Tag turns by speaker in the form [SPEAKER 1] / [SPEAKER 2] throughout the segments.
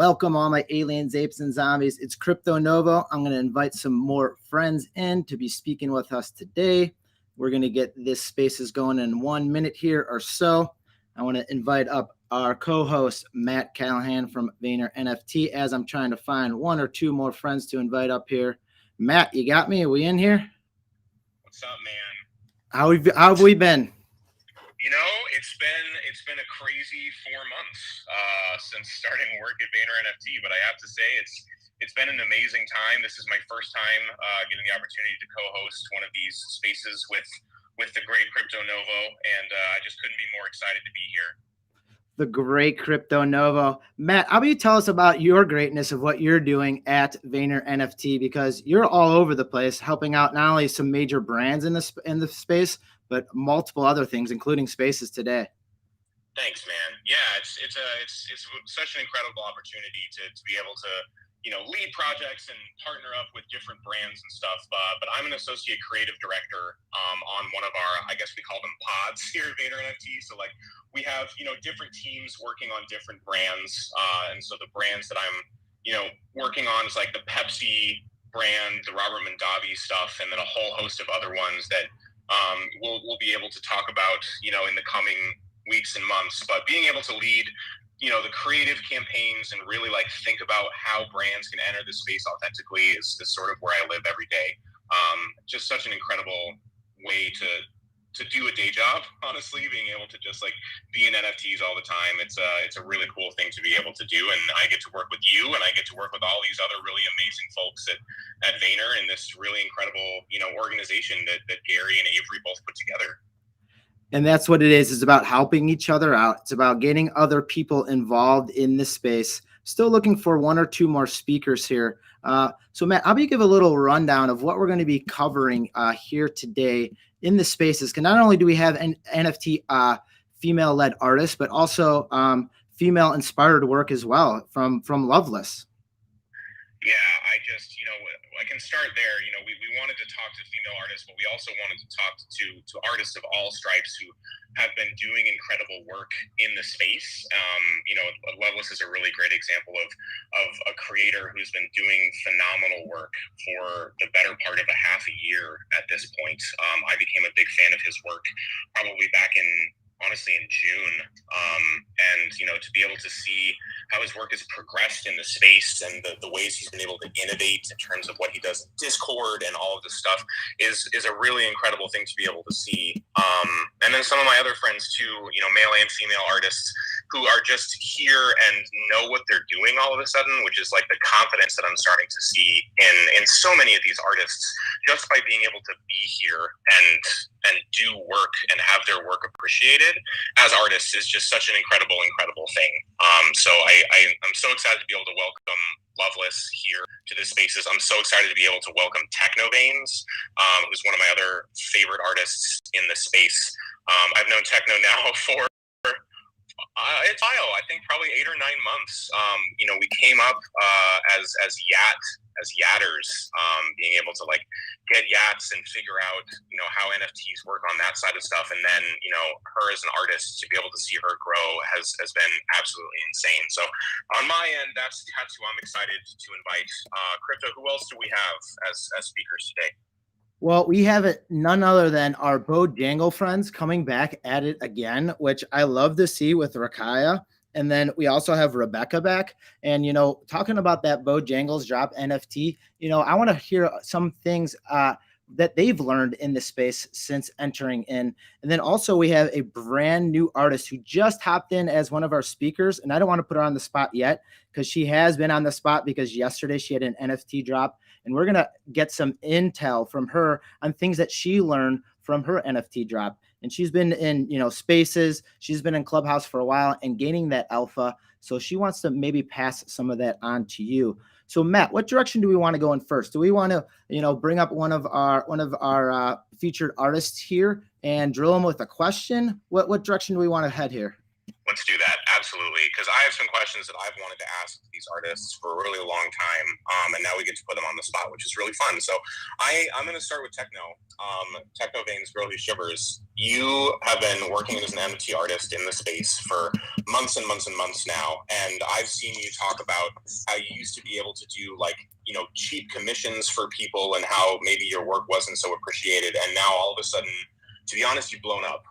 [SPEAKER 1] Welcome all my aliens, apes, and zombies. It's Crypto Novo. I'm going to invite some more friends in to be speaking with us today. We're going to get this spaces going in 1 minute here or so. I want to invite up our co-host, Matt Callahan from LxvelessNFT, as I'm trying to find one or two more friends to invite up here. Matt, you got me? Are we in here?
[SPEAKER 2] What's up, man?
[SPEAKER 1] How have we been?
[SPEAKER 2] You know, it's been a crazy 4 months since starting work at LxvelessNFT, but I have to say it's been an amazing time. This is my first time getting the opportunity to co-host one of these spaces with the great Crypto Novo, and I just couldn't be more excited to be here.
[SPEAKER 1] The great Crypto Novo. Matt, how about you tell us about your greatness of what you're doing at LxvelessNFT, because you're all over the place helping out not only some major brands in the space, but multiple other things, including spaces today.
[SPEAKER 2] Thanks, man. Yeah, it's such an incredible opportunity to be able to, lead projects and partner up with different brands and stuff. But I'm an associate creative director on one of our, I guess we call them pods here at LxvelessNFT. So like we have, different teams working on different brands. And so the brands that I'm, working on is like the Pepsi brand, the Robert Mondavi stuff, and then a whole host of other ones that we'll be able to talk about, in the coming weeks and months. But being able to lead, the creative campaigns and really like think about how brands can enter the space authentically is sort of where I live every day. Just such an incredible way to do a day job, honestly, being able to just like be in NFTs all the time. It's a really cool thing to be able to do. And I get to work with you, and I get to work with all these other really amazing folks at Vayner and this really incredible, organization that Gary and Avery both put together.
[SPEAKER 1] And that's what it is. It's about helping each other out. It's about getting other people involved in this space. Still looking for one or two more speakers here. So Matt, how about you give a little rundown of what we're going to be covering here today in the spaces? Because not only do we have an NFT female-led artists, but also female-inspired work as well from Loveless.
[SPEAKER 2] Yeah, I can start there. We wanted to talk to female artists, but we also wanted to talk to artists of all stripes who have been doing incredible work in the space. Loveless is a really great example of a creator who's been doing phenomenal work for the better part of a half a year at this point. I became a big fan of his work probably back honestly in June, and to be able to see how his work has progressed in the space and the ways he's been able to innovate in terms of what he does in Discord and all of this stuff is a really incredible thing to be able to see. And then some of my other friends too, male and female artists who are just here and know what they're doing all of a sudden, which is like the confidence that I'm starting to see in so many of these artists just by being able to be here and do work and have their work appreciated as artists is just such an incredible thing. So I'm so excited to be able to welcome Loveless here to this spaces. I'm so excited to be able to welcome Technoveins, who's one of my other favorite artists in the space. I've known Techno now for it's a while, I think probably 8 or 9 months. We came up as yatters, being able to like get yachts and figure out, how NFTs work on that side of stuff. And then, her as an artist, to be able to see her grow has been absolutely insane. So on my end, that's who I'm excited to invite. Crypto, who else do we have as speakers today?
[SPEAKER 1] Well, we have none other than our Bojangle friends coming back at it again, which I love to see with Rakaya. And then we also have Rebecca back. And, talking about that Bojangles drop NFT, I want to hear some things that they've learned in this space since entering in. And then also we have a brand new artist who just hopped in as one of our speakers. And I don't want to put her on the spot yet because she has been on the spot because yesterday she had an NFT drop. And we're going to get some intel from her on things that she learned from her NFT drop. And she's been in, spaces. She's been in Clubhouse for a while and gaining that alpha. So she wants to maybe pass some of that on to you. So Matt, what direction do we want to go in first? Do we want to, bring up one of our featured artists here and drill them with a question? What direction do we want to head here?
[SPEAKER 2] Let's do that. Absolutely. Because I have some questions that I've wanted to ask these artists for a really long time, and now we get to put them on the spot, which is really fun. So I'm going to start with Techno. Techno Veins, Girly Shivers. You have been working as an NFT artist in the space for months and months and months now, and I've seen you talk about how you used to be able to do cheap commissions for people and how maybe your work wasn't so appreciated, and now all of a sudden, to be honest, you've blown up,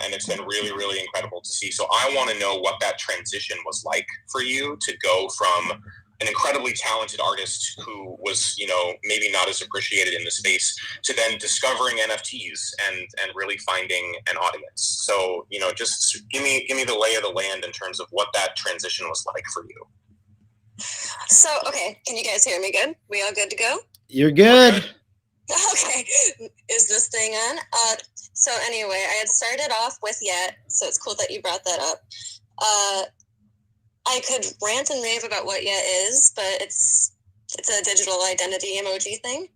[SPEAKER 2] and it's been really, really incredible to see. So I want to know what that transition was like for you to go from an incredibly talented artist who was, maybe not as appreciated in the space to then discovering NFTs and really finding an audience. So, just give me the lay of the land in terms of what that transition was like for you.
[SPEAKER 3] So, okay, can you guys hear me good? We all good to go?
[SPEAKER 1] You're good.
[SPEAKER 3] Okay, is this thing on? So anyway, I had started off with Yet, so it's cool that you brought that up. I could rant and rave about what Yet is, but it's a digital identity emoji thing.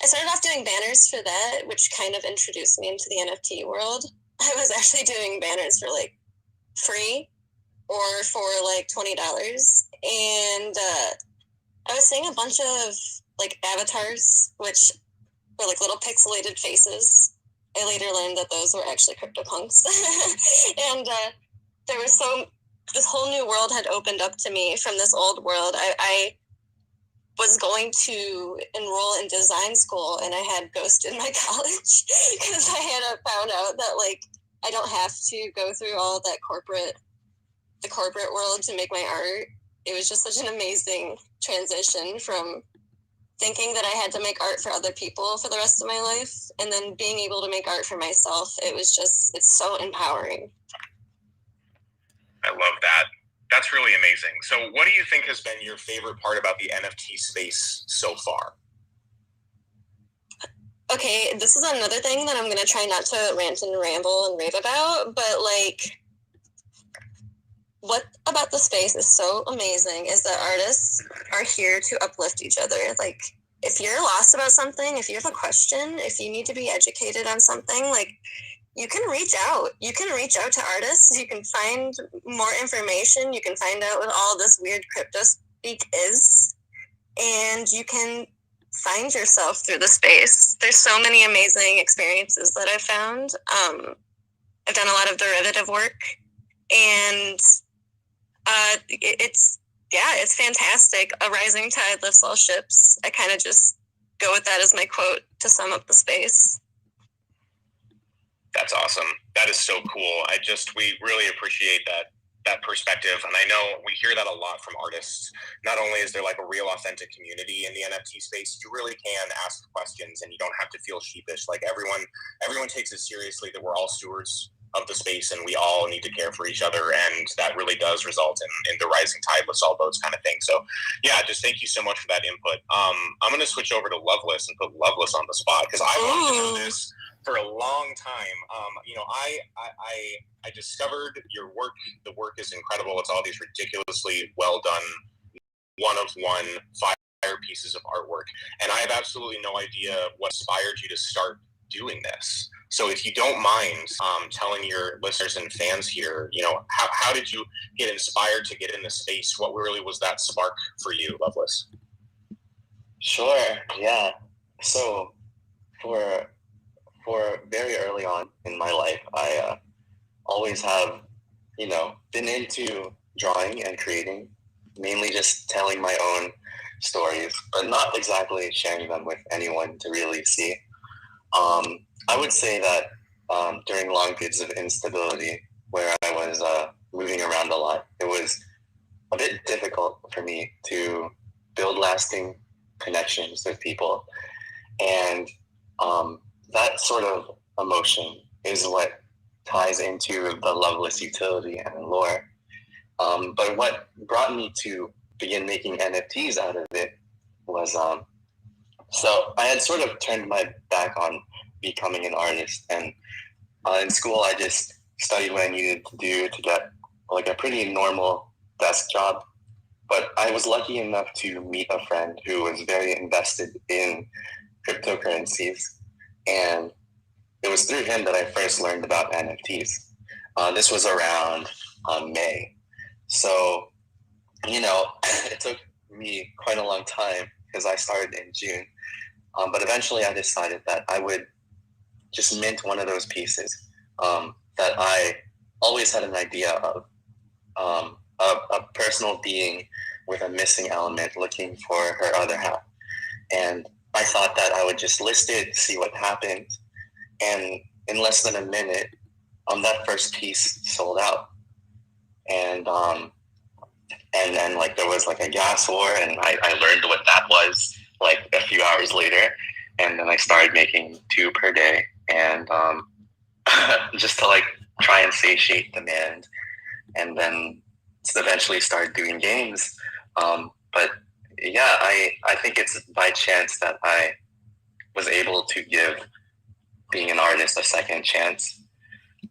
[SPEAKER 3] I started off doing banners for that, which kind of introduced me into the NFT world. I was actually doing banners for free or for $20. And I was seeing a bunch of avatars, which were little pixelated faces. I later learned that those were actually CryptoPunks. And there was this whole new world had opened up to me from this old world. I was going to enroll in design school, and I had ghosted my college because I had found out that I don't have to go through all that the corporate world to make my art. It was just such an amazing transition from thinking that I had to make art for other people for the rest of my life, and then being able to make art for myself. It's so empowering.
[SPEAKER 2] I love that. That's really amazing. So what do you think has been your favorite part about the NFT space so far?
[SPEAKER 3] Okay, this is another thing that I'm going to try not to rant and ramble and rave about, but what about the space is so amazing is that artists are here to uplift each other. If you're lost about something, if you have a question, if you need to be educated on something, you can reach out. You can reach out to artists. You can find more information. You can find out what all this weird crypto speak is. And you can find yourself through the space. There's so many amazing experiences that I've found. I've done a lot of derivative work. And it's fantastic. A rising tide lifts all ships. I kind of just go with that as my quote to sum up the space.
[SPEAKER 2] That's awesome. That is so cool. We really appreciate that perspective. And I know we hear that a lot from artists. Not only is there a real authentic community in the NFT space, you really can ask questions and you don't have to feel sheepish. Everyone takes it seriously that we're all stewards of the space and we all need to care for each other, and that really does result in the rising tide lifts all boats kind of thing. So yeah, just thank you so much for that input. I'm going to switch over to Loveless and put Loveless on the spot because I wanted to know this for a long time. I discovered your work. The work is incredible. It's all these ridiculously well done, one-of-one fire pieces of artwork, and I have absolutely no idea what inspired you to start doing this. So if you don't mind telling your listeners and fans here, how did you get inspired to get in the space? What really was that spark for you, Loveless?
[SPEAKER 4] Sure, yeah. So for very early on in my life, I always have, been into drawing and creating, mainly just telling my own stories, but not exactly sharing them with anyone to really see. I would say that during long periods of instability, where I was moving around a lot, it was a bit difficult for me to build lasting connections with people. And that sort of emotion is what ties into the Loveless utility and lore. But what brought me to begin making NFTs out of it was, so I had sort of turned my back on becoming an artist, and in school I just studied what I needed to do to get a pretty normal desk job. But I was lucky enough to meet a friend who was very invested in cryptocurrencies, and it was through him that I first learned about NFTs. This was around May. So you know, it took me quite a long time because I started in June. But eventually I decided that I would just mint one of those pieces that I always had an idea of, a personal being with a missing element looking for her other half. And I thought that I would just list it, see what happened. And in less than a minute, that first piece sold out. And then like there was like a gas war, and I learned what that was like a few hours later. And then I started making 2 per day, and just to like try and satiate demand, and then eventually start doing games. But yeah, I think it's by chance that I was able to give being an artist a second chance.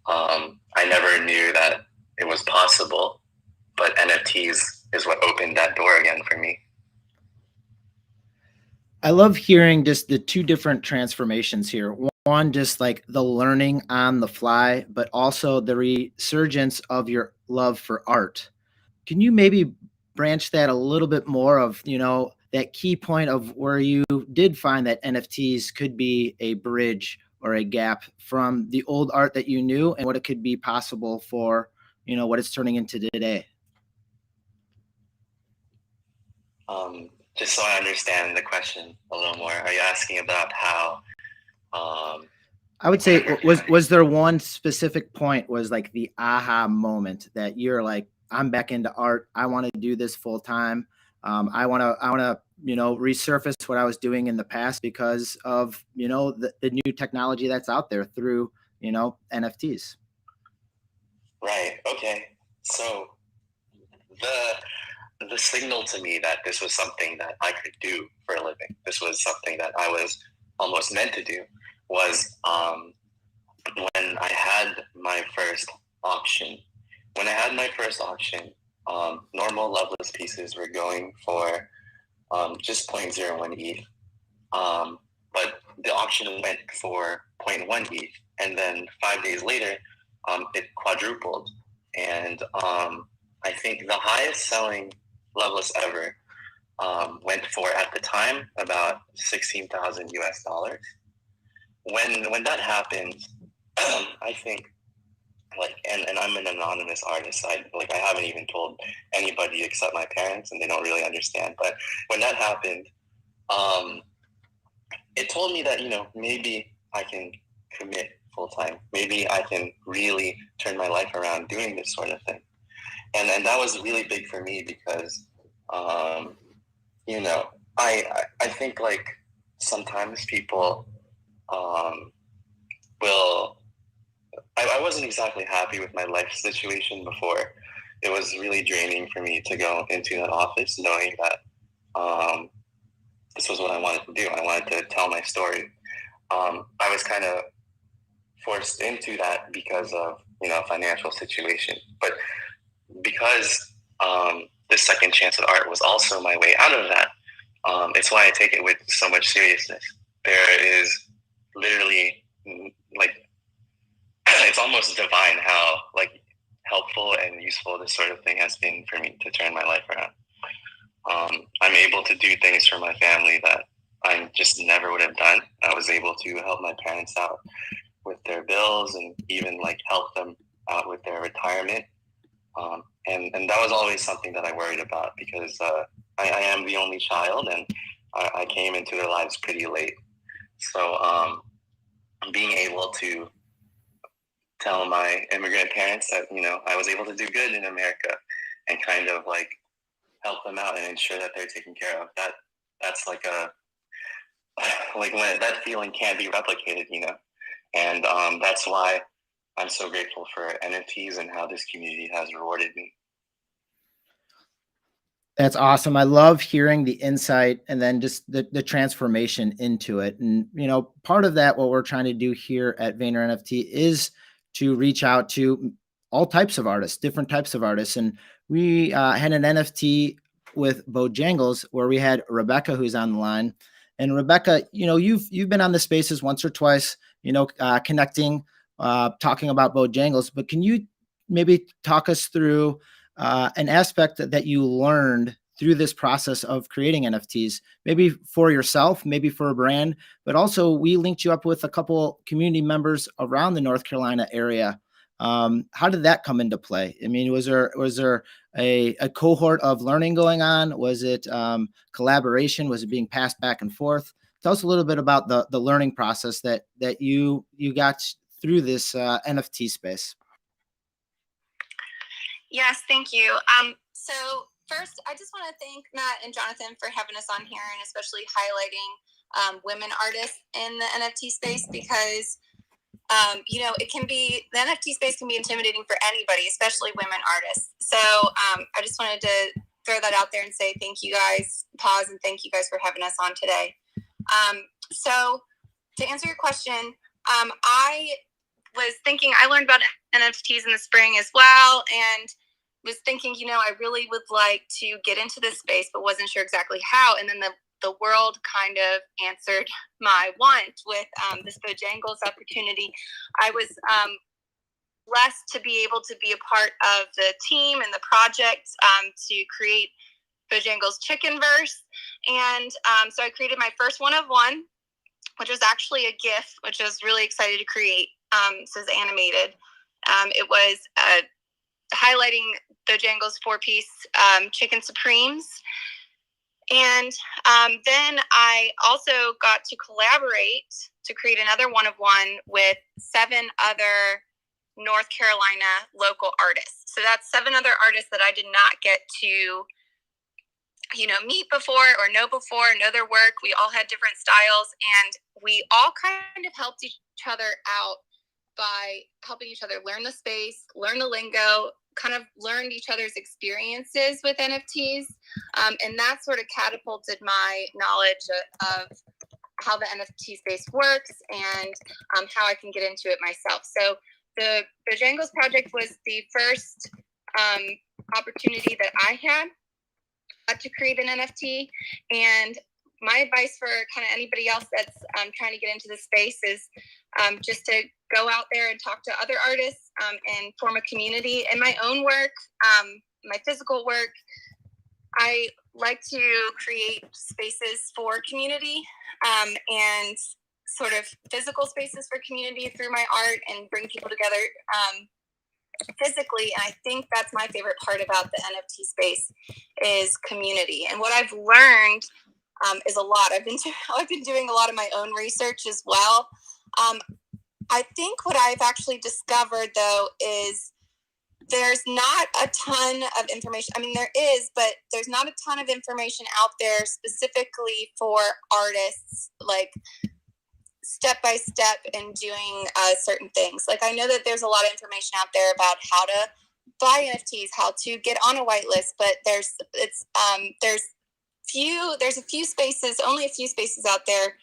[SPEAKER 4] I never knew that it was possible, but NFTs is what opened that door again for me.
[SPEAKER 1] I love hearing just the 2 different transformations here. One, just like the learning on the fly, but also the resurgence of your love for art. Can you maybe branch that a little bit more of, you know, that key point of where you did find that NFTs could be a bridge or a gap from the old art that you knew and what it could be possible for, you know, what it's turning into today?
[SPEAKER 4] Just so I understand the question a little more, are you asking about how?
[SPEAKER 1] I would say, was there one specific point, was like the aha moment that you're like, I'm back into art. I want to do this full time. I want to, you know, resurface what I was doing in the past because of, you know, the new technology that's out there through, you know, NFTs.
[SPEAKER 4] Right. Okay. So the signal to me that this was something that I could do for a living, this was something that I was almost meant to do, was when I had my first auction. When I had my first auction, normal loveless pieces were going for just 0.01 ETH. But the auction went for 0.1 ETH. And then 5 days later, it quadrupled. And I think the highest selling loveless ever went for, at the time, about 16,000 US dollars. When that happened, I think, like, and I'm an anonymous artist. I haven't even told anybody except my parents, and they don't really understand. But when that happened, it told me that, you know, maybe I can commit full time. Maybe I can really turn my life around doing this sort of thing. And that was really big for me because, you know, I think like sometimes people will. I wasn't exactly happy with my life situation before. It was really draining for me to go into that office knowing that this was what I wanted to do. I wanted to tell my story. I was kind of forced into that because of, you know, financial situation. But because the second chance at art was also my way out of that, it's why I take it with so much seriousness. There is literally, like, it's almost divine how like helpful and useful this sort of thing has been for me to turn my life around. I'm able to do things for my family that I just never would have done. I was able to help my parents out with their bills and even like help them out with their retirement. And that was always something that I worried about because I am the only child, and I came into their lives pretty late. So being able to tell my immigrant parents that, you know, I was able to do good in America and kind of like help them out and ensure that they're taken care of, that's like like when that feeling can't be replicated, you know. And that's why I'm so grateful for NFTs and how this community has rewarded me.
[SPEAKER 1] That's awesome. I love hearing the insight and then just the transformation into it. And, you know, part of that, what we're trying to do here at Vayner NFT is to reach out to all types of artists, different types of artists. And we had an NFT with Bojangles where we had Rebecca, who's on the line. And Rebecca, you know, you've been on the spaces once or twice, you know, connecting, talking about Bojangles, but can you maybe talk us through an aspect that you learned through this process of creating NFTs, maybe for yourself, maybe for a brand, but also we linked you up with a couple community members around the North Carolina area. How did that come into play? I mean, was there a cohort of learning going on? Was it collaboration? Was it being passed back and forth? Tell us a little bit about the learning process that you got through this NFT space.
[SPEAKER 5] Yes, thank you. So first, I just want to thank Matt and Jonathan for having us on here, and especially highlighting women artists in the NFT space, because it can be, the NFT space can be intimidating for anybody, especially women artists. So I just wanted to throw that out there and say thank you guys, pause, and thank you guys for having us on today. So to answer your question, I was thinking, I learned about NFTs in the spring as well, and was thinking, I really would like to get into this space, but wasn't sure exactly how. And then the world kind of answered my want with this Bojangles opportunity. I was blessed to be able to be a part of the team and the project to create Bojangles Chickenverse. And so I created my first one of one, which was actually a GIF, which I was really excited to create. So it's animated. It was highlighting Bojangles 4-piece chicken supremes. And then I also got to collaborate to create another one of one with 7 other North Carolina local artists. So that's 7 other artists that I did not get to, meet before or know their work. We all had different styles, and we all kind of helped each other out by helping each other learn the space, learn the lingo, kind of learned each other's experiences with NFTs. And that sort of catapulted my knowledge of how the NFT space works and how I can get into it myself. So the Bojangles project was the first opportunity that I had to create an NFT. And my advice for kind of anybody else that's trying to get into the space is just to go out there and talk to other artists and form a community. In my own work, my physical work, I like to create spaces for community and sort of physical spaces for community through my art and bring people together physically. And I think that's my favorite part about the NFT space is community. And what I've learned is a lot. I've been doing a lot of my own research as well. I think what I've actually discovered, though, is there's not a ton of information. I mean, there is, but there's not a ton of information out there specifically for artists, like step by step in doing certain things. Like, I know that there's a lot of information out there about how to buy NFTs, how to get on a whitelist, but there's a few spaces, only a few spaces out there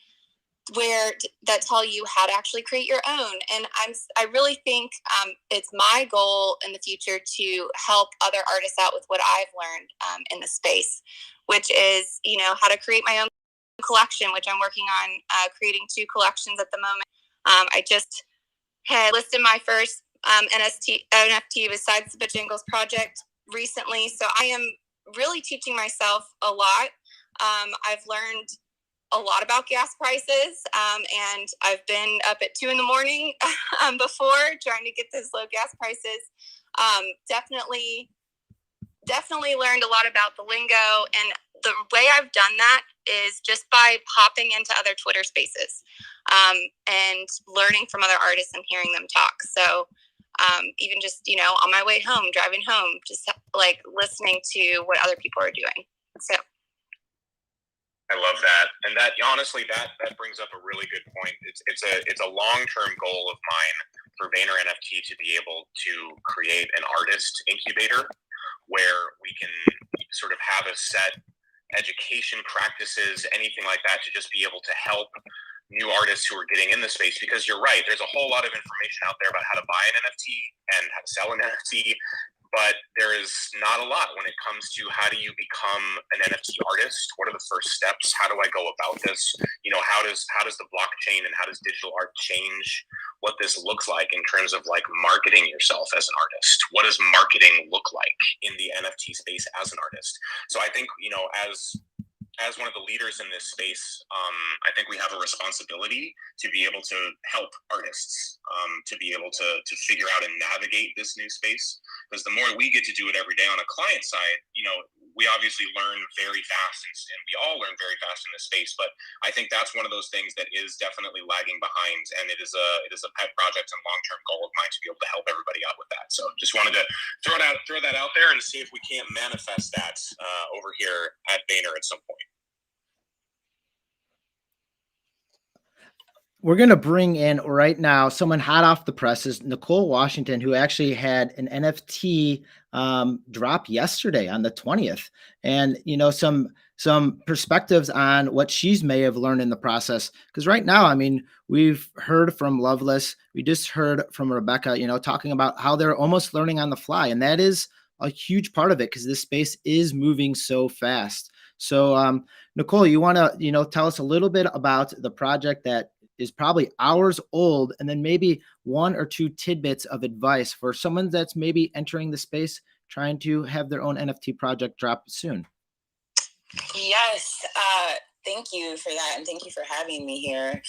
[SPEAKER 5] that tell you how to actually create your own. And I really think it's my goal in the future to help other artists out with what I've learned in the space, which is, how to create my own collection, which I'm working on creating 2 collections at the moment. I just had listed my first NFT besides the Bojangles project recently. So I am really teaching myself a lot. I've learned a lot about gas prices, and I've been up at 2 a.m. before trying to get those low gas prices. Definitely learned a lot about the lingo, and the way I've done that is just by hopping into other Twitter spaces and learning from other artists and hearing them talk. So even just, on my way home, driving home, just like listening to what other people are doing. So
[SPEAKER 2] I love that, and that honestly, that brings up a really good point. It's a long-term goal of mine for Vayner NFT to be able to create an artist incubator where we can sort of have a set education practices, anything like that, to just be able to help new artists who are getting in the space. Because you're right, there's a whole lot of information out there about how to buy an NFT and how to sell an NFT. But there is not a lot when it comes to how do you become an NFT artist? What are the first steps? How do I go about this? How does the blockchain and how does digital art change what this looks like in terms of like marketing yourself as an artist. What does marketing look like in the NFT space as an artist? So I think, you know, as one of the leaders in this space, I think we have a responsibility to be able to help artists to be able to figure out and navigate this new space. Because the more we get to do it every day on a client side, you know, we obviously learn very fast, and we all learn very fast in this space. But I think that's one of those things that is definitely lagging behind, and it is a pet project and long-term goal of mine to be able to help everybody out with that. So just wanted to throw that out there and see if we can't manifest that over here at Vayner at some point.
[SPEAKER 1] We're going to bring in right now someone hot off the presses, Nichol Washington, who actually had an NFT drop yesterday on the 20th. And, you know, some perspectives on what she's may have learned in the process. Because right now, I mean, we've heard from Loveless. We just heard from Rebecca, you know, talking about how they're almost learning on the fly. And that is a huge part of it because this space is moving so fast. So, Nichol, you want to, you know, tell us a little bit about the project that is probably hours old, and then maybe one or two tidbits of advice for someone that's maybe entering the space, trying to have their own NFT project drop soon.
[SPEAKER 6] Yes, thank you for that, and thank you for having me here.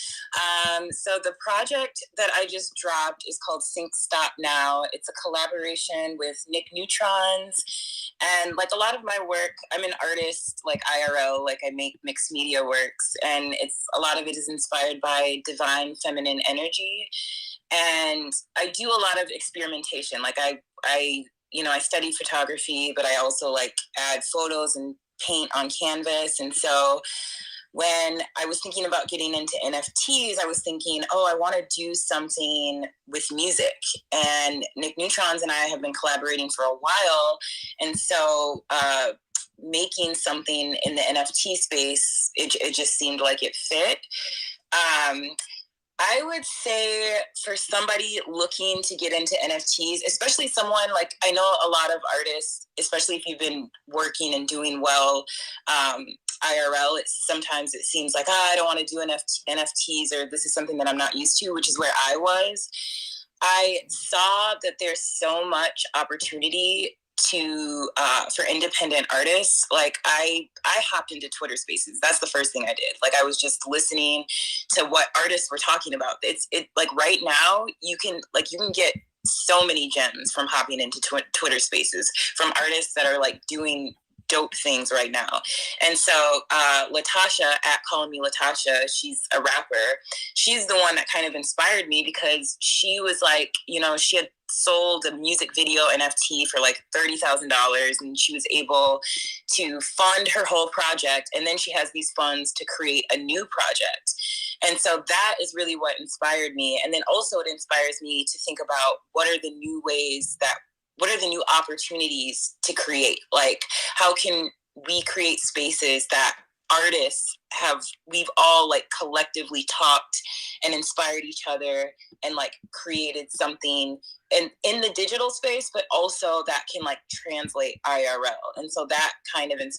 [SPEAKER 6] So the project that I just dropped is called Sync Stop Now. It's a collaboration with Nick Neutrons, and like a lot of my work, I'm an artist, like IRL, like I make mixed media works, and it's a lot of it is inspired by divine feminine energy, and I do a lot of experimentation. Like I you know, I study photography, but I also like add photos and paint on canvas. And so when I was thinking about getting into NFTs, I was thinking, oh, I want to do something with music. And Nick Neutrons and I have been collaborating for a while. And so making something in the NFT space, it just seemed like it fit. I would say for somebody looking to get into NFTs, especially someone like, I know a lot of artists, especially if you've been working and doing well IRL, sometimes it seems like, I don't want to do NFTs, or this is something that I'm not used to, which is where I was. I saw that there's so much opportunity for independent artists. Like I hopped into Twitter Spaces. That's the first thing I did. Like I was just listening to what artists were talking about. It like right now you can get so many gems from hopping into Twitter Spaces from artists that are like doing dope things right now. And so Latasha, at Calling Me Latasha, she's a rapper. She's the one that kind of inspired me because she was like, you know, she had sold a music video NFT for like $30,000, and she was able to fund her whole project. And then she has these funds to create a new project. And so that is really what inspired me. And then also it inspires me to think about what are the new opportunities to create? Like, how can we create spaces that we've all like collectively talked and inspired each other and like created something in the digital space, but also that can like translate IRL. And so that kind of is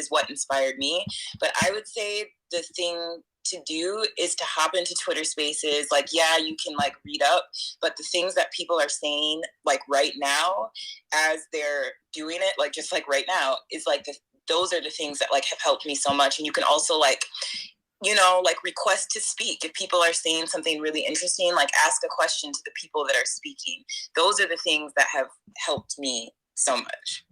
[SPEAKER 6] what inspired me. But I would say the thing to do is to hop into Twitter Spaces. Like, yeah, you can like read up, but the things that people are saying like right now as they're doing it, like just like right now, is like those are the things that like have helped me so much. And you can also like, you know, like request to speak. If people are saying something really interesting, like ask a question to the people that are speaking. Those are the things that have helped me so much.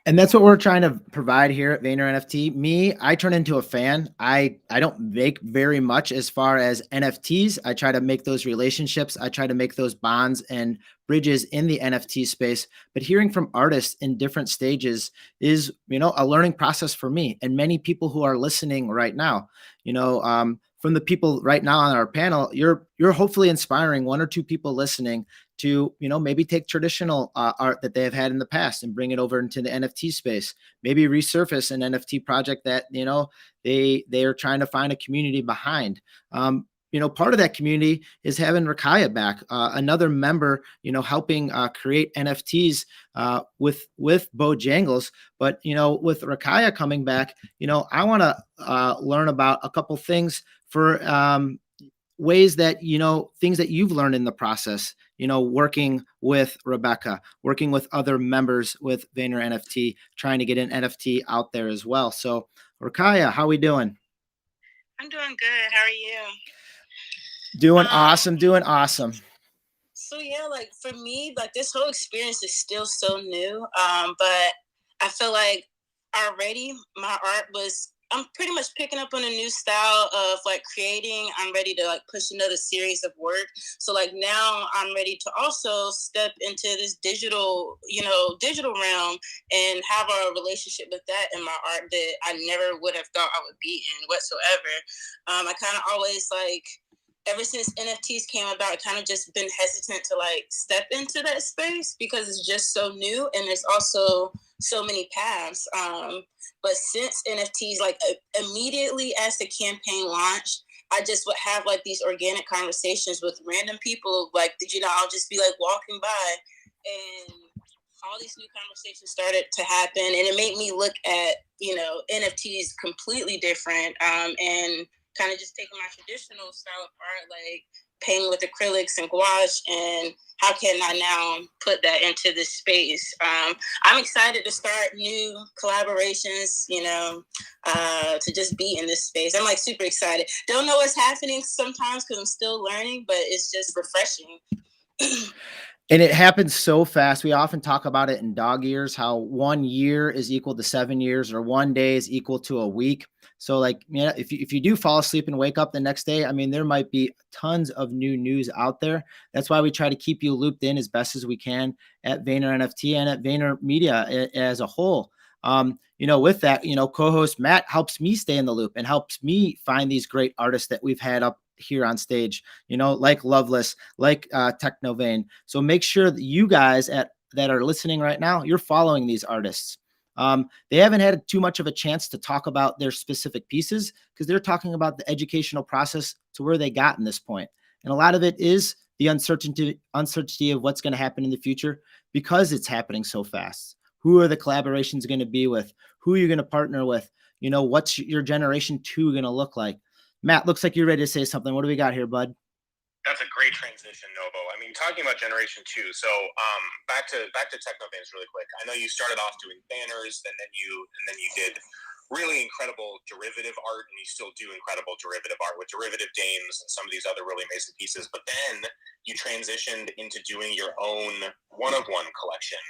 [SPEAKER 1] And that's what we're trying to provide here at Vayner NFT. Me, I turn into a fan. I don't make very much as far as NFTs. I try to make those relationships. I try to make those bonds and bridges in the NFT space. But hearing from artists in different stages is, you know, a learning process for me and many people who are listening right now. You know, from the people right now on our panel, you're hopefully inspiring one or two people listening to, you know, maybe take traditional art that they have had in the past and bring it over into the NFT space. Maybe resurface an NFT project that, you know, they are trying to find a community behind. You know, part of that community is having Rakaya back, another member, you know, helping create NFTs with Bojangles. But, you know, with Rakaya coming back, you know, I want to learn about a couple things for ways that, you know, things that you've learned in the process, you know, working with Rebecca, working with other members with Vayner NFT, trying to get an NFT out there as well. So, Rakaya, how we doing?
[SPEAKER 6] I'm doing good. How are you?
[SPEAKER 1] Doing awesome, doing awesome.
[SPEAKER 6] So yeah, like for me, like this whole experience is still so new. But I feel like already my art was, I'm pretty much picking up on a new style of like creating. I'm ready to like push another series of work. So like now I'm ready to also step into this digital, you know, digital realm and have a relationship with that in my art that I never would have thought I would be in whatsoever. I kind of always like, ever since NFTs came about, I kind of just been hesitant to like step into that space because it's just so new and there's also so many paths. But since NFTs, like immediately as the campaign launched, I just would have like these organic conversations with random people. Like, you know, I'll just be like walking by and all these new conversations started to happen. And it made me look at, you know, NFTs completely different, and kind of just taking my traditional style of art, like painting with acrylics and gouache, and how can I now put that into this space? I'm excited to start new collaborations, you know, to just be in this space. I'm like super excited. Don't know what's happening sometimes because I'm still learning, but it's just refreshing.
[SPEAKER 1] And it happens so fast. We often talk about it in dog years, how 1 year is equal to 7 years, or 1 day is equal to a week. So like, yeah, if you do fall asleep and wake up the next day, I mean, there might be tons of new news out there. That's why we try to keep you looped in as best as we can at Vayner NFT and at Vayner Media as a whole. You know, with that, you know, co-host Matt helps me stay in the loop and helps me find these great artists that we've had up here on stage, you know, like Loveless, like Technovane. So make sure that you guys that are listening right now, you're following these artists. They haven't had too much of a chance to talk about their specific pieces because they're talking about the educational process to where they got in this point. And a lot of it is the uncertainty of what's going to happen in the future because it's happening so fast. Who are the collaborations going to be with? Who are you going to partner with? You know, what's your generation 2 going to look like? Matt, looks like you're ready to say something. What do we got here, bud?
[SPEAKER 2] That's a great transition, Novo. I mean, talking about generation 2. So back to Technovans really quick. I know you started off doing banners, and then you did really incredible derivative art, and you still do incredible derivative art with derivative dames and some of these other really amazing pieces. But then you transitioned into doing your own one-of-one collection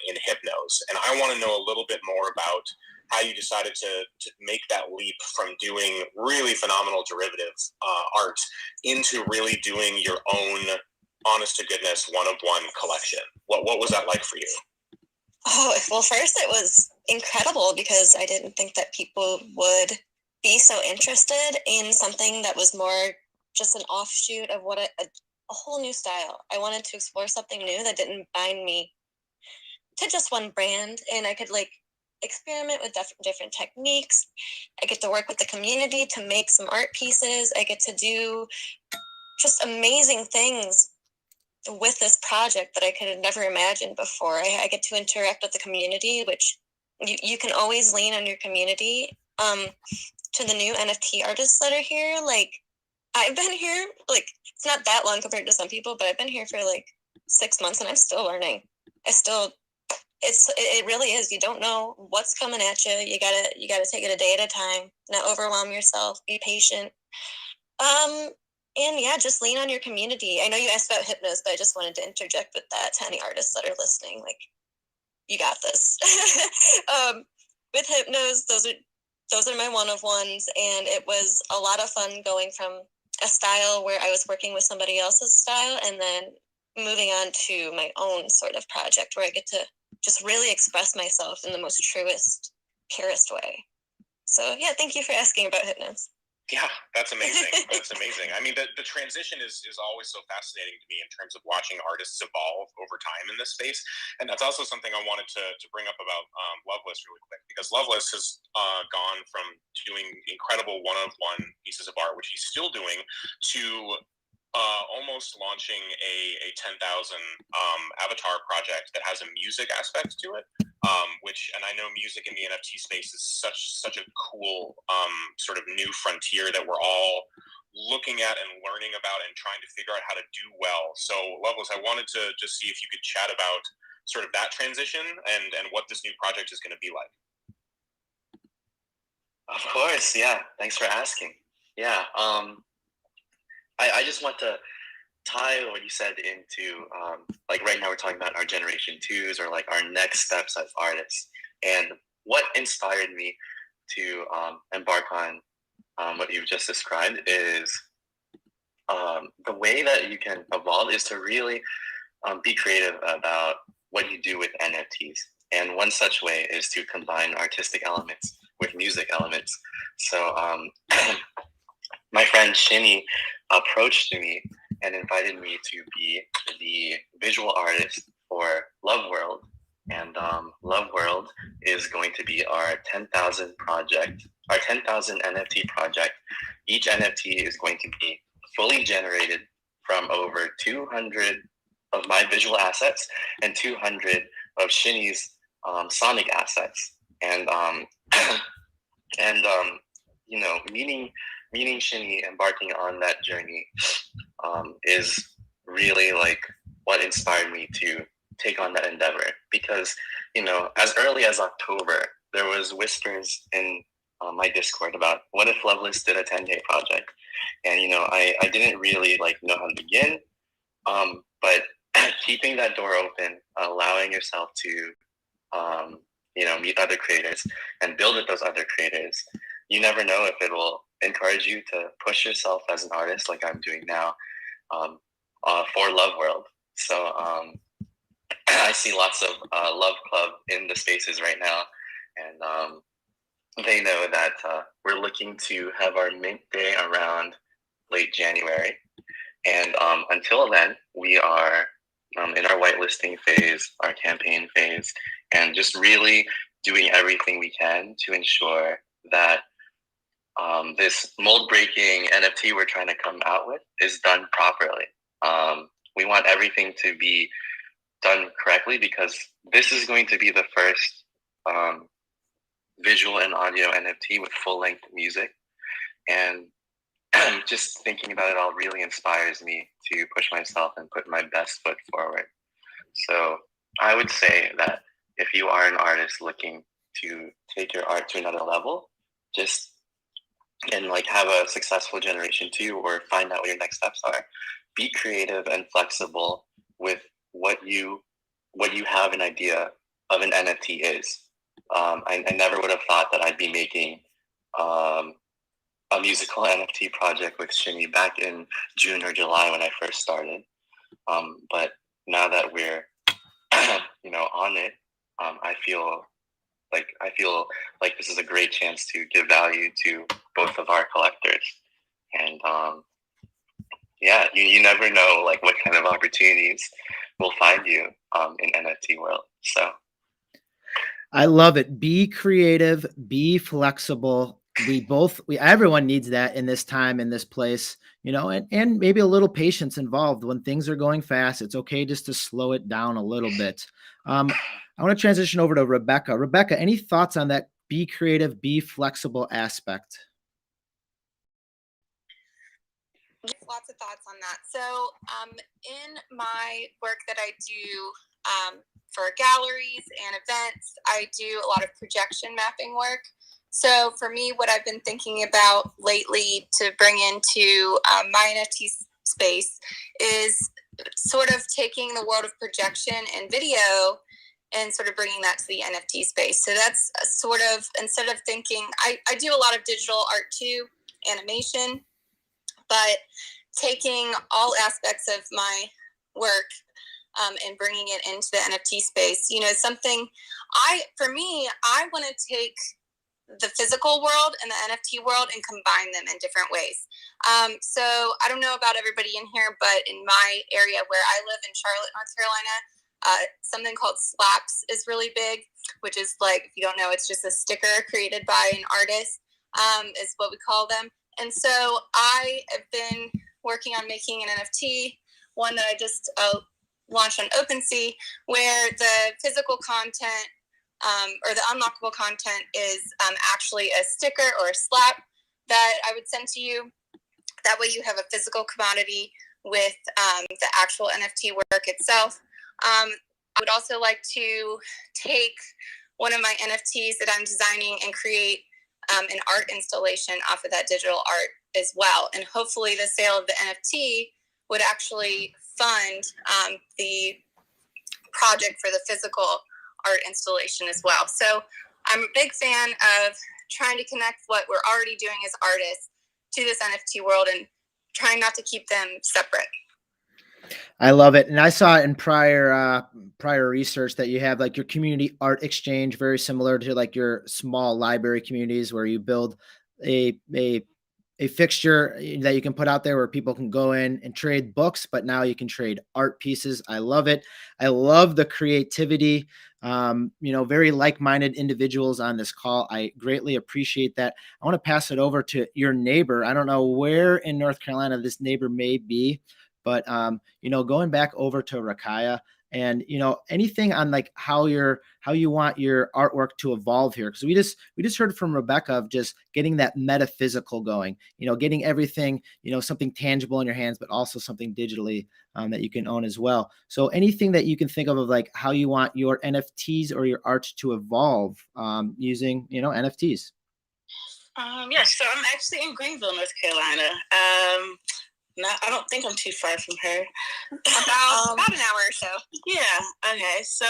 [SPEAKER 2] in Hypnos. And I want to know a little bit more about how you decided to make that leap from doing really phenomenal derivative art into really doing your own honest to goodness one-of-one collection. What was that like for you?
[SPEAKER 3] Oh, well, first it was incredible because I didn't think that people would be so interested in something that was more just an offshoot of what a whole new style. I wanted to explore something new that didn't bind me to just one brand, and I could like experiment with different techniques. I get to work with the community to make some art pieces. I get to do just amazing things with this project that I could have never imagined before. I get to interact with the community, which you can always lean on your community. To the new NFT artists that are here, like I've been here, like it's not that long compared to some people, but I've been here for like 6 months and I'm still learning. It really is. You don't know what's coming at you. You gotta take it a day at a time, not overwhelm yourself, be patient. And yeah, just lean on your community. I know you asked about Hypnos, but I just wanted to interject with that to any artists that are listening. Like, you got this. With Hypnos, those are my one-of-ones, and it was a lot of fun going from a style where I was working with somebody else's style and then moving on to my own sort of project where I get to just really express myself in the most truest, purest way. So yeah, thank you for asking about Hypnos.
[SPEAKER 2] Yeah, that's amazing. That's amazing. I mean, the transition is always so fascinating to me in terms of watching artists evolve over time in this space. And that's also something I wanted to bring up about Loveless really quick, because Loveless has gone from doing incredible one-of-one pieces of art, which he's still doing, to almost launching a 10,000 avatar project that has a music aspect to it, which, and I know music in the NFT space is such a cool sort of new frontier that we're all looking at and learning about and trying to figure out how to do well. So Loveless, I wanted to just see if you could chat about sort of that transition and what this new project is going to be like.
[SPEAKER 4] Of course, yeah. Thanks for asking. Yeah, I just want to tie what you said into like right now we're talking about our generation twos or like our next steps as artists. And what inspired me to embark on what you've just described is the way that you can evolve is to really be creative about what you do with NFTs. And one such way is to combine artistic elements with music elements. So my friend Shinny approached me and invited me to be the visual artist for Love World. And Love World is going to be our 10,000 project, our 10,000 NFT project. Each NFT is going to be fully generated from over 200 of my visual assets and 200 of Shinny's sonic assets. And you know, meeting Shinny, embarking on that journey is really like what inspired me to take on that endeavor. Because, you know, as early as October, there was whispers in my Discord about what if Loveless did a 10K project. And, you know, I didn't really like know how to begin, but keeping that door open, allowing yourself to, you know, meet other creators and build with those other creators, you never know if it will encourage you to push yourself as an artist like I'm doing now for Love World. So I see lots of Love Club in the spaces right now, and they know that we're looking to have our mint day around late January. And until then, we are in our whitelisting phase, our campaign phase, and just really doing everything we can to ensure that this mold-breaking NFT we're trying to come out with is done properly. We want everything to be done correctly because this is going to be the first visual and audio NFT with full-length music. And just thinking about it all really inspires me to push myself and put my best foot forward. So I would say that if you are an artist looking to take your art to another level, just and like have a successful generation two or find out what your next steps are, be creative and flexible with what you have an idea of an NFT is. I never would have thought that I'd be making a musical NFT project with Shinny back in June or July when I first started. But now that we're you know on it, I feel like this is a great chance to give value to both of our collectors. And yeah, you never know like what kind of opportunities will find you in NFT world. So
[SPEAKER 1] I love it. Be creative, be flexible. Everyone needs that in this time, in this place, you know, and maybe a little patience involved when things are going fast. It's okay just to slow it down a little bit. I want to transition over to Rebecca. Rebecca, any thoughts on that be creative, be flexible aspect?
[SPEAKER 5] Lots of thoughts on that. So in my work that I do for galleries and events, I do a lot of projection mapping work. So for me, what I've been thinking about lately to bring into my NFT space is sort of taking the world of projection and video and sort of bringing that to the NFT space. So that's sort of, instead of thinking, I do a lot of digital art too, animation, but taking all aspects of my work and bringing it into the NFT space, you know, something I want to take the physical world and the NFT world and combine them in different ways. So I don't know about everybody in here, but in my area where I live in Charlotte, North Carolina, something called slaps is really big, which is like, if you don't know, it's just a sticker created by an artist, is what we call them. And so I have been working on making an NFT, one that I just launched on OpenSea, where the physical content or the unlockable content is actually a sticker or a slap that I would send to you. That way you have a physical commodity with the actual NFT work itself. I would also like to take one of my NFTs that I'm designing and create an art installation off of that digital art as well. And hopefully the sale of the NFT would actually fund the project for the physical art installation as well. So I'm a big fan of trying to connect what we're already doing as artists to this NFT world and trying not to keep them separate.
[SPEAKER 1] I love it. And I saw in prior research that you have like your community art exchange, very similar to like your small library communities where you build a fixture that you can put out there where people can go in and trade books, but now you can trade art pieces. I love it. I love the creativity. Very like-minded individuals on this call. I greatly appreciate that. I want to pass it over to your neighbor. I don't know where in North Carolina this neighbor may be, but going back over to Rakaya and anything on like how you want your artwork to evolve here, because we just heard from Rebecca of just getting that metaphysical going, getting everything, something tangible in your hands, but also something digitally that you can own as well. So anything that you can think of like how you want your NFTs or your art to evolve using NFTs.
[SPEAKER 6] Yes, so I'm actually in Greenville, North Carolina. I don't think I'm too far from her.
[SPEAKER 5] About an hour or so.
[SPEAKER 6] Yeah. Okay. So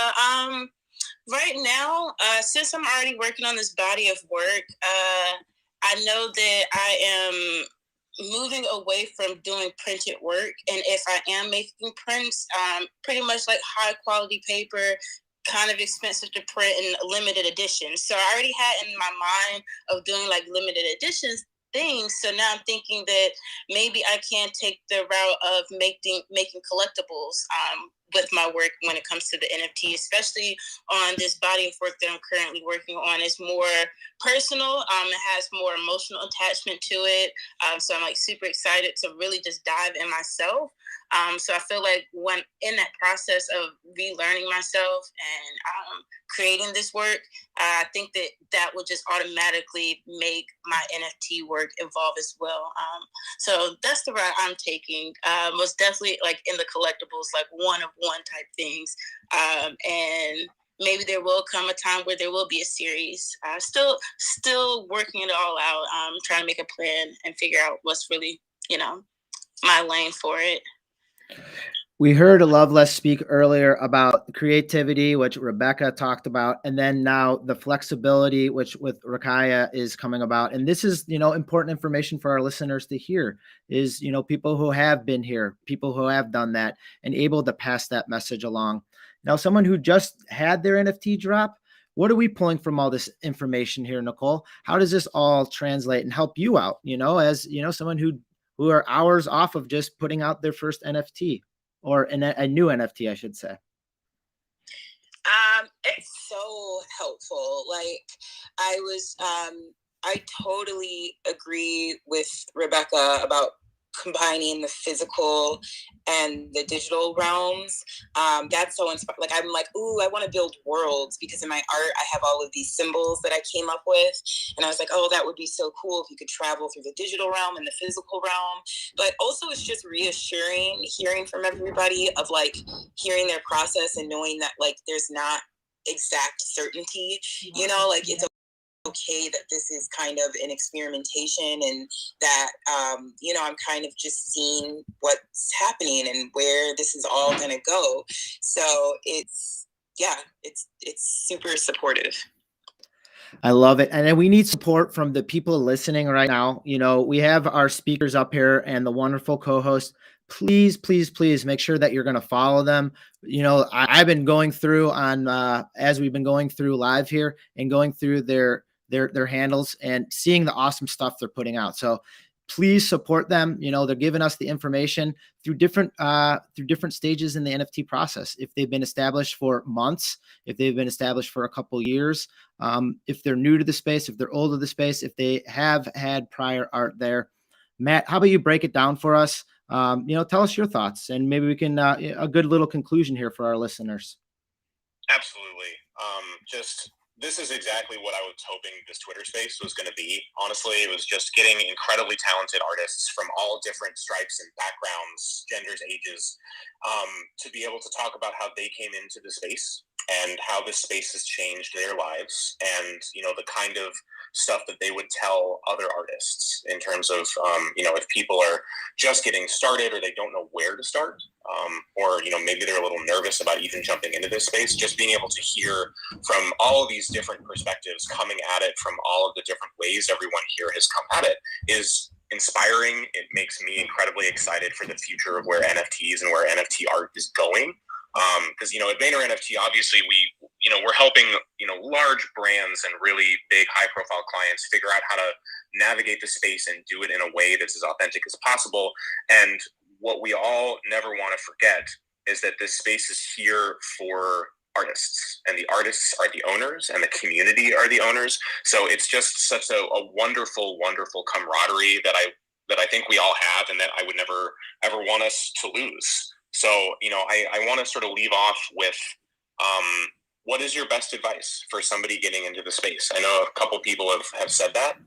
[SPEAKER 6] right now, since I'm already working on this body of work, I know that I am moving away from doing printed work, and if I am making prints, pretty much like high quality paper, kind of expensive to print and limited editions. So I already had in my mind of doing like limited editions things. So now I'm thinking that maybe I can take the route of making collectibles with my work when it comes to the NFT, especially on this body of work that I'm currently working on. It's more personal. It has more emotional attachment to it. So I'm like super excited to really just dive in myself. So I feel like when in that process of relearning myself and creating this work, I think that will just automatically make my NFT work evolve as well. So that's the route I'm taking. Most definitely like in the collectibles, like one of one type things. And maybe there will come a time where there will be a series. Still working it all out. Trying to make a plan and figure out what's really, my lane for it.
[SPEAKER 1] We heard Loveless speak earlier about creativity, which Rebecca talked about, and then now the flexibility, which with Rakaya is coming about. And this is, important information for our listeners to hear is, people who have been here, people who have done that and able to pass that message along. Now, someone who just had their NFT drop, what are we pulling from all this information here, Nichol? How does this all translate and help you out, as, someone who are hours off of just putting out their first NFT? Or a new NFT, I should say.
[SPEAKER 6] It's so helpful. Like I totally agree with Rebecca about combining the physical and the digital realms. That's so inspiring. Like I'm like, ooh, I want to build worlds because in my art I have all of these symbols that I came up with, and I was like, oh, that would be so cool if you could travel through the digital realm and the physical realm. But also, it's just reassuring hearing from everybody of like hearing their process and knowing that like there's not exact certainty. Like it's okay that this is kind of an experimentation and that I'm kind of just seeing what's happening and where this is all going to go. So it's super supportive.
[SPEAKER 1] I love it. And then we need support from the people listening right now. We have our speakers up here and the wonderful co-host. Please, please, please make sure that you're going to follow them. I've been going through as we've been going through live here and going through their handles and seeing the awesome stuff they're putting out. So please support them. They're giving us the information through different stages in the NFT process. If they've been established for months, if they've been established for a couple years, if they're new to the space, if they're old to the space, if they have had prior art there. Matt, how about you break it down for us? Tell us your thoughts and maybe we can, a good little conclusion here for our listeners.
[SPEAKER 2] Absolutely. Just this is exactly what I was hoping this Twitter space was going to be. Honestly, it was just getting incredibly talented artists from all different stripes and backgrounds, genders, ages, to be able to talk about how they came into the space and how this space has changed their lives, and the kind of stuff that they would tell other artists in terms of if people are just getting started or they don't know where to start, or maybe they're a little nervous about even jumping into this space, just being able to hear from all of these different perspectives, coming at it from all of the different ways everyone here has come at it, is inspiring. It makes me incredibly excited for the future of where NFTs and where NFT art is going. Because at Vayner NFT, obviously we're helping large brands and really big high profile clients figure out how to navigate the space and do it in a way that's as authentic as possible. And what we all never want to forget is that this space is here for artists, and the artists are the owners and the community are the owners. So it's just such a wonderful camaraderie that I think we all have, and that I would never ever want us to lose. So I want to sort of leave off with what is your best advice for somebody getting into the space? I know a couple people have said that,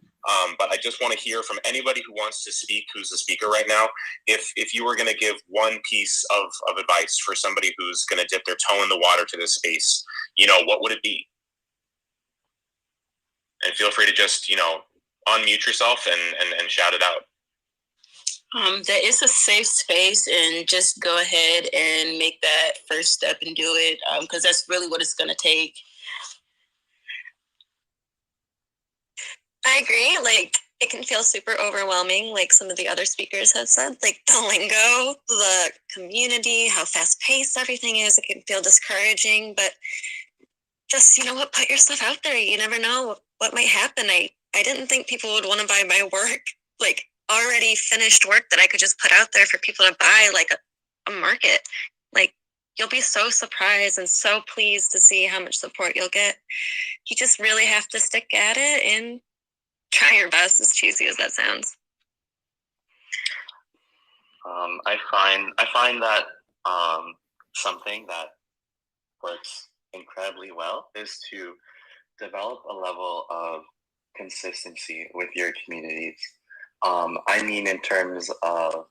[SPEAKER 2] but I just want to hear from anybody who wants to speak, who's a speaker right now. If you were going to give one piece of advice for somebody who's going to dip their toe in the water to this space, what would it be? And feel free to just, unmute yourself and shout it out.
[SPEAKER 6] That it's a safe space, and just go ahead and make that first step and do it, because that's really what it's going to take.
[SPEAKER 3] I agree. Like, it can feel super overwhelming, like some of the other speakers have said, like the lingo, the community, how fast paced everything is. It can feel discouraging, but just, put your stuff out there. You never know what might happen. I didn't think people would want to buy my work, like already finished work that I could just put out there for people to buy, like a market. Like, you'll be so surprised and so pleased to see how much support you'll get. You just really have to stick at it and try your best, as cheesy as that sounds.
[SPEAKER 4] I find that something that works incredibly well is to develop a level of consistency with your communities. I mean, in terms of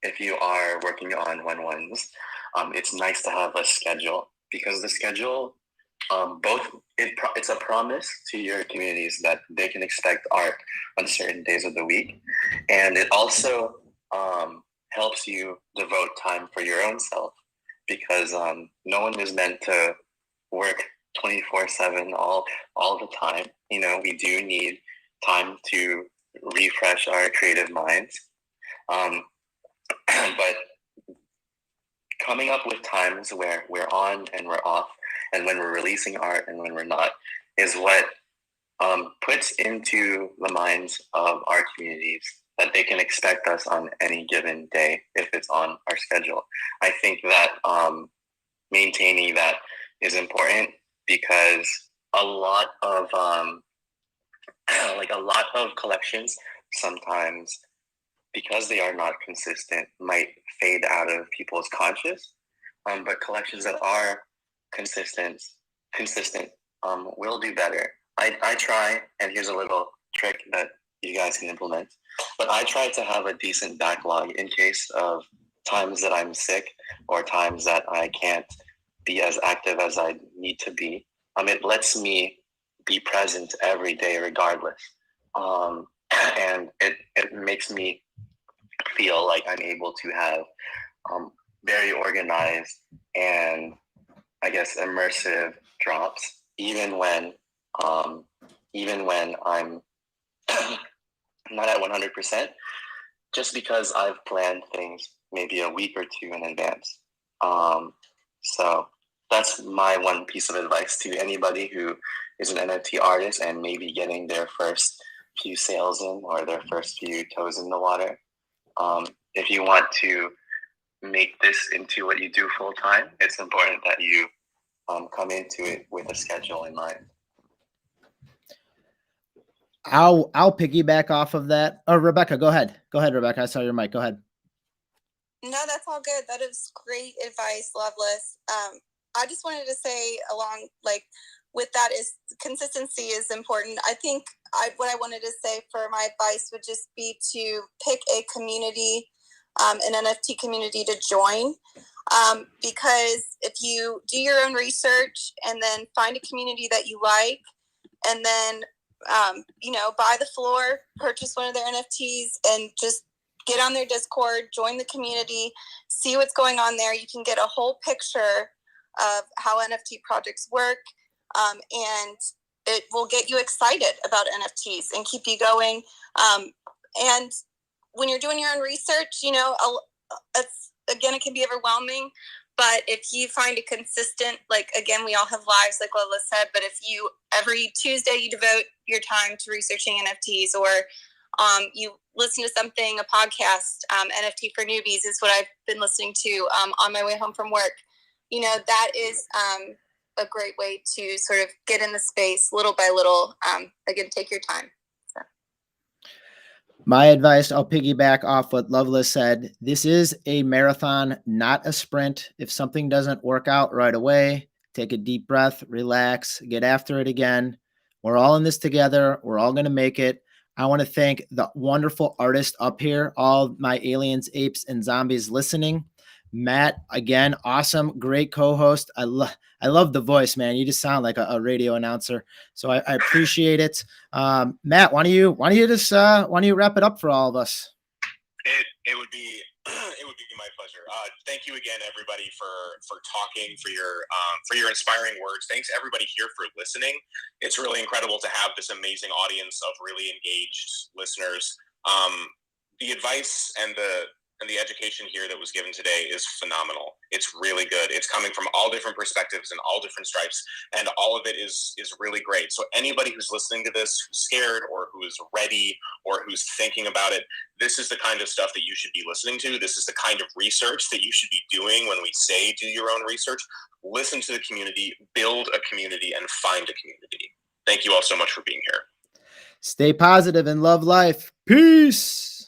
[SPEAKER 4] if you are working on 1-1s, it's nice to have a schedule, because the schedule, it's a promise to your communities that they can expect art on certain days of the week, and it also helps you devote time for your own self, because no one is meant to work 24/7 all the time. We do need time to refresh our creative minds, but coming up with times where we're on and we're off, and when we're releasing art and when we're not, is what puts into the minds of our communities that they can expect us on any given day if it's on our schedule. I think that maintaining that is important, because a lot of collections sometimes, because they are not consistent, might fade out of people's conscious. But collections that are consistent will do better. I try, and here's a little trick that you guys can implement, but I try to have a decent backlog in case of times that I'm sick or times that I can't be as active as I need to be. It lets me be present every day regardless. And it makes me feel like I'm able to have very organized and, I guess, immersive drops, even when I'm not at 100%, just because I've planned things maybe a week or two in advance. So that's my one piece of advice to anybody who is an NFT artist and maybe getting their first few sales in, or their first few toes in the water. If you want to make this into what you do full time, it's important that you come into it with a schedule in mind.
[SPEAKER 1] I'll piggyback off of that. Oh, Rebecca, go ahead. Go ahead, Rebecca. I saw your mic. Go ahead.
[SPEAKER 5] No, that's all good. That is great advice, Loveless. I just wanted to say, along, like, with that is consistency is important. I think what I wanted to say for my advice would just be to pick a community, an NFT community to join. Because if you do your own research and then find a community that you like, and then buy the floor, purchase one of their NFTs, and just get on their Discord, join the community, see what's going on there. You can get a whole picture of how NFT projects work, and it will get you excited about NFTs and keep you going. And when you're doing your own research, it can be overwhelming. But if you find a consistent, again, we all have lives, like Lola said, but if you, every Tuesday, you devote your time to researching NFTs, or you listen to something, a podcast, NFT for Newbies is what I've been listening to on my way home from work. That is a great way to sort of get in the space little by little. Again, take your time.
[SPEAKER 1] My advice, I'll piggyback off what Loveless said. This is a marathon, not a sprint. If something doesn't work out right away, take a deep breath, relax, get after it again. We're all in this together. We're all going to make it. I want to thank the wonderful artists up here, all my aliens, apes, and zombies listening. Matt, again, awesome, great co-host. I love the voice, man. You just sound like a radio announcer. So I appreciate it. Matt, why don't you wrap it up for all of us?
[SPEAKER 2] It would be my pleasure. Thank you again, everybody, for talking, for your inspiring words. Thanks everybody here for listening. It's really incredible to have this amazing audience of really engaged listeners. The advice and the education here that was given today is phenomenal. It's really good. It's coming from all different perspectives and all different stripes, and all of it is really great. So anybody who's listening to this, who's scared or who's ready or who's thinking about it, this is the kind of stuff that you should be listening to. This is the kind of research that you should be doing when we say do your own research. Listen to the community, build a community, and find a community. Thank you all so much for being here.
[SPEAKER 1] Stay positive and love life. Peace.